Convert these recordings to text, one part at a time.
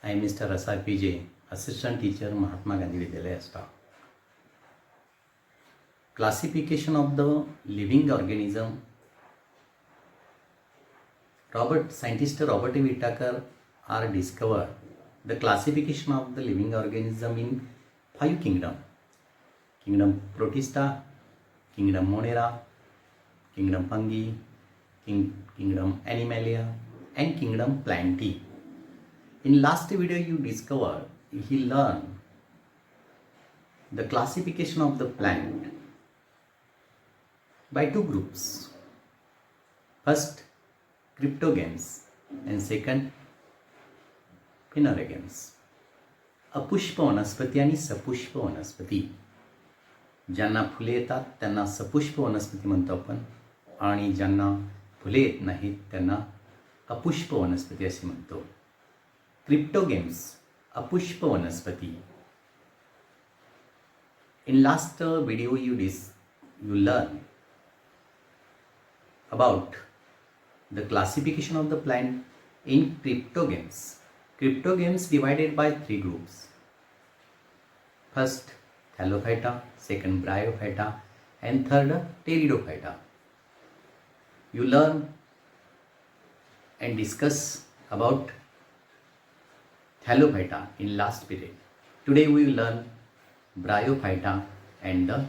I am Mr. Rasar PJ, Assistant Teacher, Mahatma Gandhi Vidyalaya Staff. Classification of the living organism. Scientist Robert A. Whittaker are discovered the classification of the living organism in 5 kingdoms. Kingdom Protista, Kingdom Monera, Kingdom Fungi, Kingdom Animalia, and Kingdom Plantae. In last video you discovered, he learned the classification of the plant by 2 groups. First, cryptogams and second, phanerogams. अपुष्प वनस्पती आणि सपुष्प वनस्पती. ज्यांना फुले येतात त्यांना सपुष्प वनस्पती म्हणतो आपण, आणि ज्यांना फुले येत नाहीत त्यांना अपुष्प वनस्पती असे म्हणतो. क्रिप्टोगेम्स, अपुष्प वनस्पती. In last video you learn about the classification of the plant in cryptogams. Cryptogams divided by 3 groups. First, Thallophyta, second, Bryophyta, and third, Pteridophyta. You learn and discuss about Thallophyta in last period. Today we will learn Bryophyta and the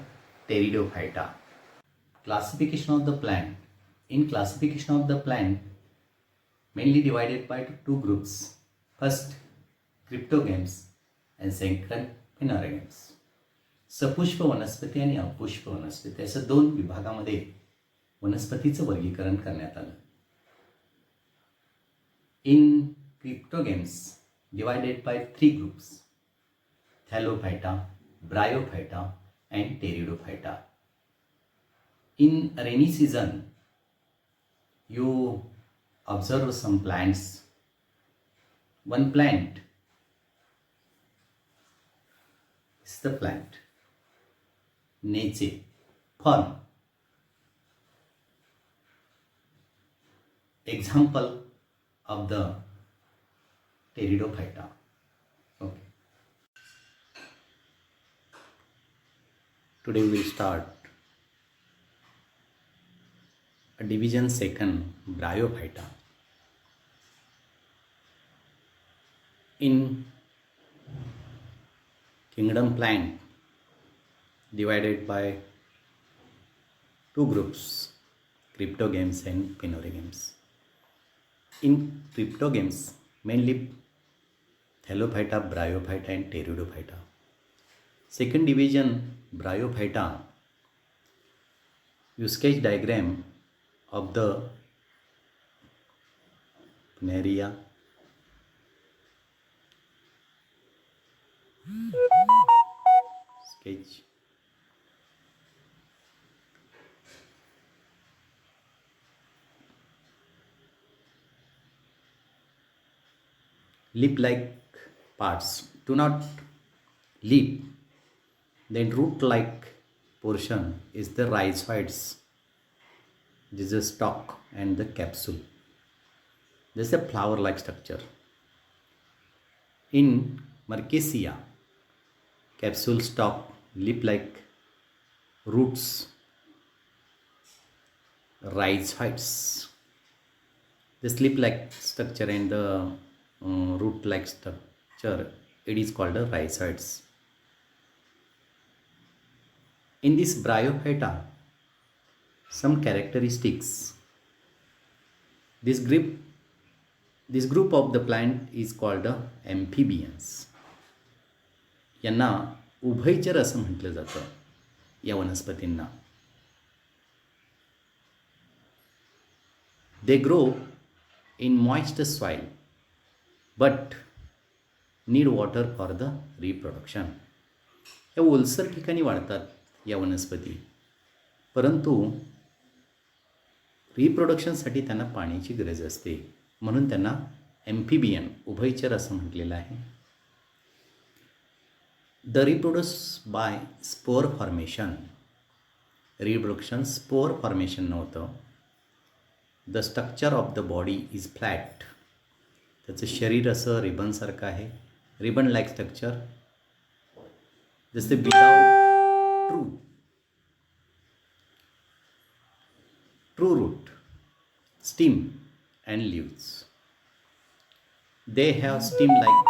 Pteridophyta. Classification of the plant. In classification of the plant, mainly divided by 2 groups. First, cryptogams and second, phanerogams. सपुष्प वनस्पती आणि अपुष्प वनस्पती असं 2 विभागामध्ये वनस्पतीचं वर्गीकरण करण्यात आलं. In cryptogams divided by 3 groups: Thallophyta, Bryophyta, and Pteridophyta. In rainy season, you observe some plants. One plant is the plant Neche, fern. Example of the Pteridophyta. Okay. Today we will start a division second, Bryophyta. In kingdom plant divided by 2 groups, cryptogams and phanerogams. In cryptogams, mainly Thallophyta, Bryophyta, and Pteridophyta. Second division, Bryophyta, you sketch diagram of the Phaneria, sketch leaf-like parts do not leaf, then root-like portion is the rhizoids. This is the stalk and the capsule. This is a flower-like structure. In Mercacia, capsule, stalk, leaf-like, roots, rhizoids. This leaf-like structure and the root-like structure, it is called the rhizoids. In this Bryophyta, some characteristics. This group of the plant is called the amphibians. यांना उभयचर असं म्हटलं जातं या वनस्पतींना. They grow in moist soil but need water for the reproduction. या ओलसर ठिकाणी वाढतात या वनस्पती, परंतु रिप्रोडक्शनसाठी त्यांना पाण्याची गरज असते, म्हणून त्यांना एम्फिबियन, उभयचर असं म्हटलेलं आहे. The reproduce by spore formation. Reproduction spore formation नव्हतं. The structure of the body is flat. त्याचं शरीर असं रिबनसारखं आहे, रिबन लाईक स्ट्रक्चर. जसे without true root, stem and leaves. They have stem like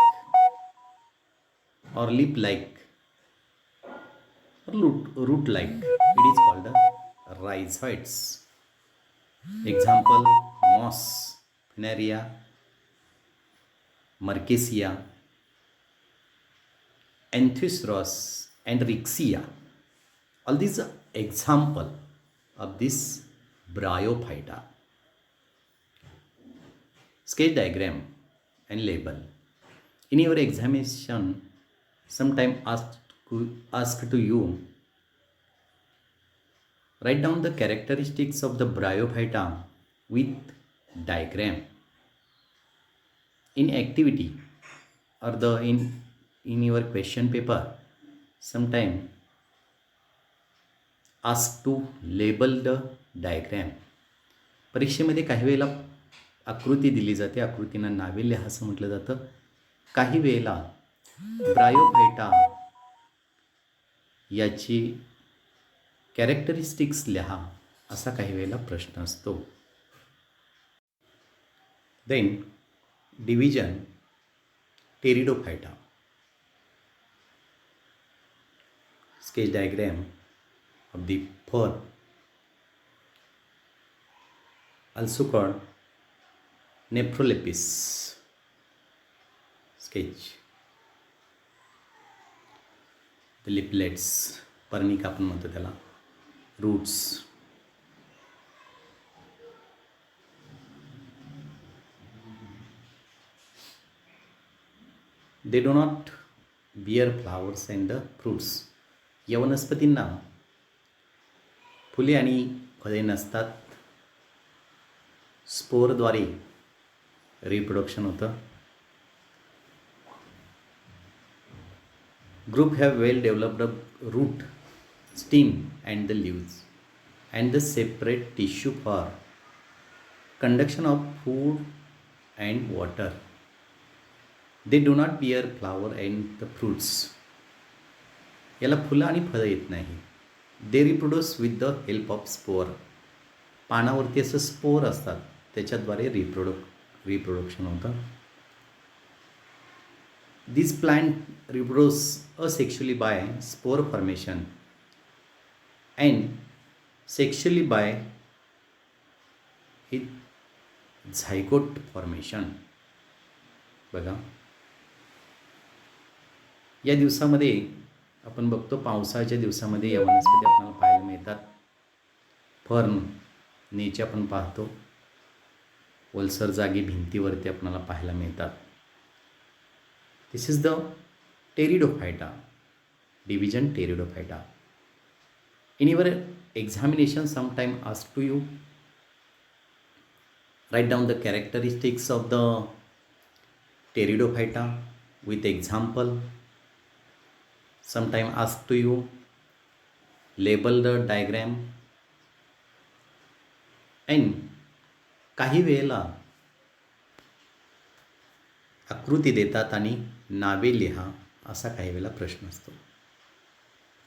or leaf like or root like. It is called the rhizoids. Example: moss, Funaria, Marquesia, Anthusros, and Rixia. All these are example of this bryophyta. Sketch diagram and label. In your examination, sometime asked to you, write down the characteristics of the bryophyta with diagram. In activity or in your question paper, sometime asked to label the diagram. परीक्षेमध्ये काही वेळेला आकृती दिली जाते, आकृतींना नावे लिहा असं म्हटलं जातं. काही वेळेला ब्रायोफायटा याची कॅरेक्टरिस्टिक्स लिहा असा काही वेळेला प्रश्न असतो. Then division pteridophyta. Sketch diagram of the fern, also called nephrolepis. Sketch the leaflets, पर्निक आपण म्हणतो त्याला, roots. They do not bear flowers and the fruits. या वनस्पतींना फुले आणि फळे नसतात. स्पोरद्वारे रिप्रोडक्शन होतं. Group have well developed root, stem and the leaves and the separate tissue for conduction of food and water. They do not bear flower and the fruits. याला फुलं आणि फळं येत नाही. They reproduce with the help of spore. पानावरती असं spore असतात, त्याच्याद्वारे रिप्रोडक्शन होतं. This plant reproduce asexually by spore formation and sexually by the zygote formation. बघा, या दिवसामध्ये आपण बघतो, पावसाळ्याच्या दिवसामध्ये या वनस्पती आपल्याला पाहायला मिळतात. फर्न नेचे आपण पाहतो, ओलसर जागी भिंतीवरती आपल्याला पाहायला मिळतात. This is the Pteridophyta, division Pteridophyta. In your examination sometime ask to you, write down the characteristics of the Pteridophyta with example. Sometime ask to you, label the diagram. And काही वेळेला आकृती देतात आणि नावे लिहा असा काही वेळेला प्रश्न असतो.